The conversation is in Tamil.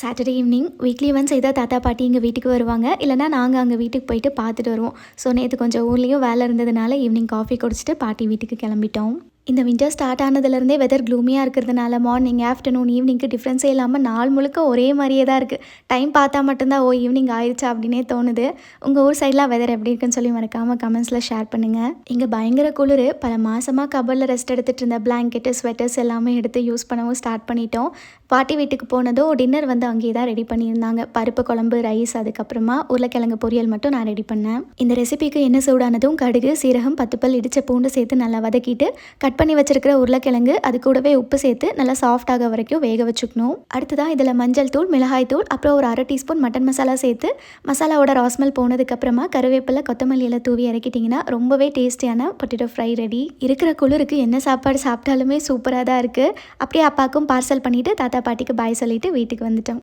சாட்டர்டே ஈவினிங் வீக்லி ஒன்ஸ் ஏதாவது தாத்தா பாட்டி எங்கள் வீட்டுக்கு வருவாங்க. இல்லைனா நாங்கள் அங்கே வீட்டுக்கு போயிட்டு பார்த்துட்டு வருவோம். ஸோ நேற்று கொஞ்சம் ஊர்லேயும் வேலை இருந்ததுனால ஈவினிங் காஃபி குடிச்சிட்டு பாட்டி வீட்டுக்கு கிளம்பிட்டோம். இந்த வின்டர் ஸ்டார்ட் ஆனதுலேருந்தே வெதர் க்ளூமியாக இருக்கிறதுனால மார்னிங், ஆஃப்டர்நூன், ஈவினிங்க்கு டிஃப்ரென்ஸே இல்லாமல் நாள் முழுக்க ஒரே மாதிரியே தான் இருக்குது. டைம் பார்த்தா மட்டும்தான் ஈவினிங் ஆயிடுச்சா அப்படின்னே தோணுது. உங்கள் ஊர் சைட்லாம் வெதர் எப்படி இருக்குன்னு சொல்லி மறக்காமல் கமெண்ட்ஸில் ஷேர் பண்ணுங்கள். இங்கே பயங்கர குளிர். பல மாதமாக கபரில் ரெஸ்ட் எடுத்துகிட்டு இருந்த பிளாங்கெட்டு, ஸ்வெட்டர்ஸ் எல்லாமே எடுத்து யூஸ் பண்ணவும் ஸ்டார்ட் பண்ணிட்டோம். பாட்டி வீட்டுக்கு போனதும் டின்னர் அங்கேயே தான் ரெடி பண்ணியிருந்தாங்க. பருப்பு குழம்பு, ரைஸ், அதுக்கப்புறமா உருளைக்கிழங்கு பொரியல் மட்டும் நான் ரெடி பண்ணேன். இந்த ரெசிபிக்கு என்ன சூடானதும் கடுகு, சீரகம், 10 பல் இடிச்ச பூண்டு சேர்த்து நல்லா வதக்கிட்டு கட் பண்ணி வச்சிருக்கிற உருளைக்கிழங்கு அது கூடவே உப்பு சேர்த்து நல்லா சாஃப்டாக வரைக்கும் வேக வச்சுக்கணும். அடுத்ததான் இதில் மஞ்சள் தூள், மிளகாய் தூள், அப்புறம் ஒரு 1/2 டீஸ்பூன் மட்டன் மசாலா சேர்த்து மசாலாவோட ராஸ்மெல் போனதுக்கப்புறமா கருவேப்பிலை, கொத்தமல்லி எல்லாம் தூவி இறக்கிட்டிங்கன்னா ரொம்பவே டேஸ்டியான பொட்டேட்டோ ஃப்ரை ரெடி. இருக்கிற குளிருக்கு என்ன சாப்பாடு சாப்பிட்டாலுமே சூப்பராக தான் இருக்குது. அப்படியே அப்பாவுக்கும் பார்சல் பண்ணிவிட்டு தாத்தா பாட்டிக்கு பாய் சொல்லிவிட்டு வீட்டுக்கு வந்துட்டோம்.